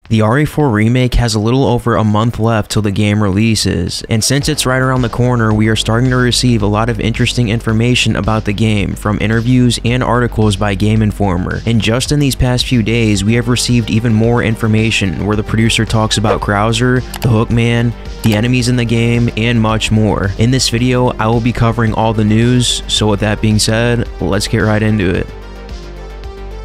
The RE4 Remake has a little over a month left till the game releases, and since it's right around the corner, we are starting to receive a lot of interesting information about the game from interviews and articles by Game Informer. And just in these past few days, we have received even more information where the producer talks about Krauser, the Hookman, the enemies in the game, and much more. In this video, I will be covering all the news, so with that being said, let's get right into it.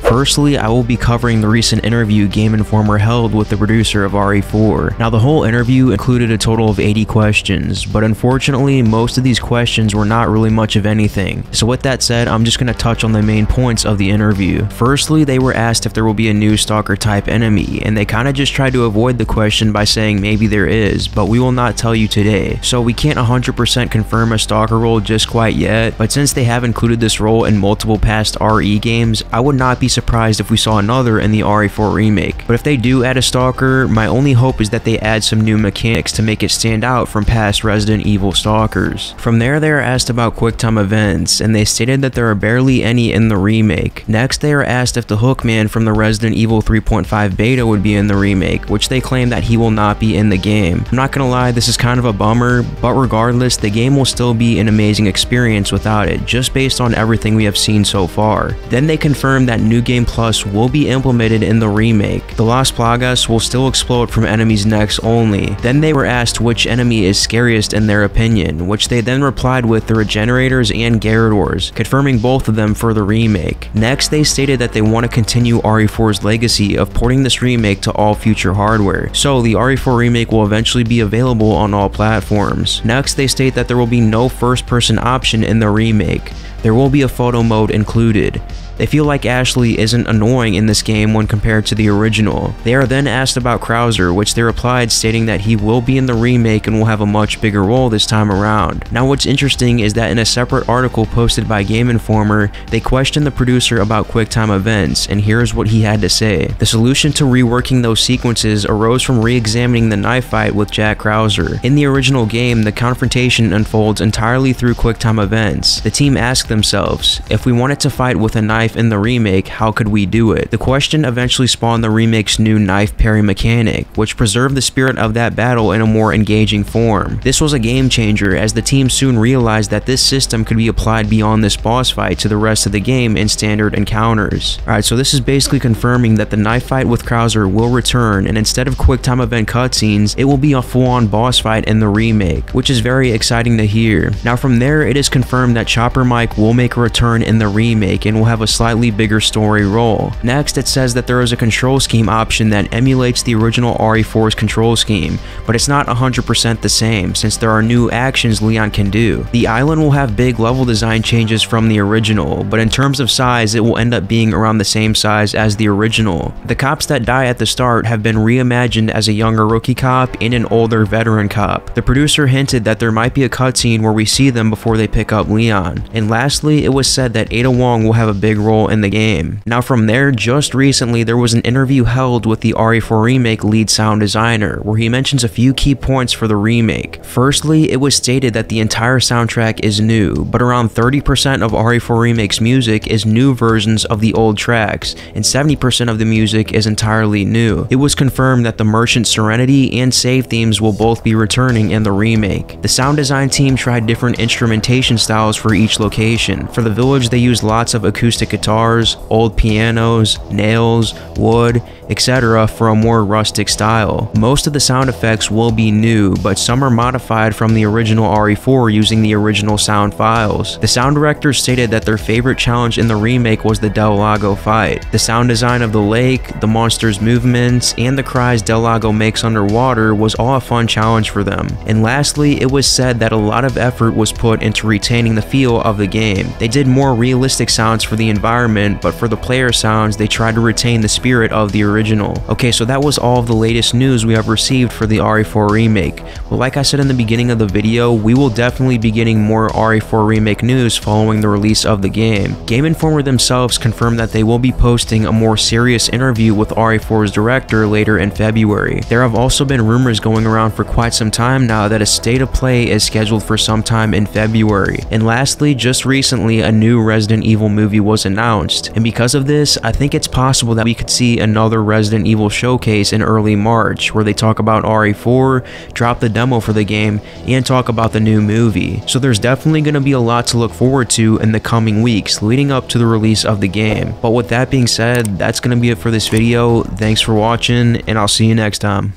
Firstly, I will be covering the recent interview Game Informer held with the producer of RE4. Now, the whole interview included a total of 80 questions, but unfortunately, most of these questions were not really much of anything. So with that said, I'm just going to touch on the main points of the interview. Firstly, they were asked if there will be a new stalker type enemy, and they kind of just tried to avoid the question by saying maybe there is, but we will not tell you today. So we can't 100% confirm a stalker role just quite yet, but since they have included this role in multiple past RE games, I would not be surprised if we saw another in the RE4 Remake. But if they do add a stalker, my only hope is that they add some new mechanics to make it stand out from past Resident Evil stalkers. From there, they are asked about QuickTime events, and they stated that there are barely any in the remake. Next, they are asked if the Hookman from the Resident Evil 3.5 beta would be in the remake, which they claim that he will not be in the game. I'm not gonna lie, this is kind of a bummer, but regardless, the game will still be an amazing experience without it, just based on everything we have seen so far. Then they confirmed that New Game Plus will be implemented in the remake. The Las Plagas will still explode from enemies' necks only. Then they were asked which enemy is scariest in their opinion, which they then replied with the Regenerators and Garradors, confirming both of them for the remake. Next, they stated that they want to continue RE4's legacy of porting this remake to all future hardware, so the RE4 Remake will eventually be available on all platforms. Next, they state that there will be no first-person option in the remake. There will be a photo mode included. They feel like Ashley isn't annoying in this game when compared to the original. They are then asked about Krauser, which they replied stating that he will be in the remake and will have a much bigger role this time around. Now, what's interesting is that in a separate article posted by Game Informer, they questioned the producer about QuickTime events, and here's what he had to say. The solution to reworking those sequences arose from re-examining the knife fight with Jack Krauser. In the original game, the confrontation unfolds entirely through QuickTime events. The team asked themselves, if we wanted to fight with a knife in the remake, how could we do it? The question eventually spawned the remake's new knife parry mechanic, which preserved the spirit of that battle in a more engaging form. This was a game changer, as the team soon realized that this system could be applied beyond this boss fight to the rest of the game in standard encounters. Alright, so this is basically confirming that the knife fight with Krauser will return, and instead of QuickTime event cutscenes, it will be a full-on boss fight in the remake, which is very exciting to hear. Now from there, it is confirmed that Chopper Mike will make a return in the remake and will have a slightly bigger story role. Next, it says that there is a control scheme option that emulates the original RE4's control scheme, but it's not 100% the same since there are new actions Leon can do. The island will have big level design changes from the original, but in terms of size, it will end up being around the same size as the original. The cops that die at the start have been reimagined as a younger rookie cop and an older veteran cop. The producer hinted that there might be a cutscene where we see them before they pick up Leon. And lastly, it was said that Ada Wong will have a big role in the game. Now from there, just recently there was an interview held with the RE4 Remake lead sound designer where he mentions a few key points for the remake. Firstly, it was stated that the entire soundtrack is new, but around 30% of RE4 Remake's music is new versions of the old tracks, and 70% of the music is entirely new. It was confirmed that the Merchant Serenity and Save themes will both be returning in the remake. The sound design team tried different instrumentation styles for each location. For the village, they used lots of acoustic guitars, old pianos, nails, wood, etc. for a more rustic style. Most of the sound effects will be new, but some are modified from the original RE4 using the original sound files. The sound directors stated that their favorite challenge in the remake was the Del Lago fight. The sound design of the lake, the monster's movements, and the cries Del Lago makes underwater was all a fun challenge for them. And lastly, it was said that a lot of effort was put into retaining the feel of the game. They did more realistic sounds for the environment, but for the player sounds, they tried to retain the spirit of the original. Okay, so that was all of the latest news we have received for the RE4 Remake. Well, like I said in the beginning of the video, we will definitely be getting more RE4 Remake news following the release of the game. Game Informer themselves confirmed that they will be posting a more serious interview with RE4's director later in February. There have also been rumors going around for quite some time now that a state of play is scheduled for sometime in February. And lastly, just recently, a new Resident Evil movie was announced, and because of this, I think it's possible that we could see another Resident Evil showcase in early March, where they talk about RE4, drop the demo for the game, and talk about the new movie. So there's definitely going to be a lot to look forward to in the coming weeks leading up to the release of the game. But with that being said, that's going to be it for this video. Thanks for watching, and I'll see you next time.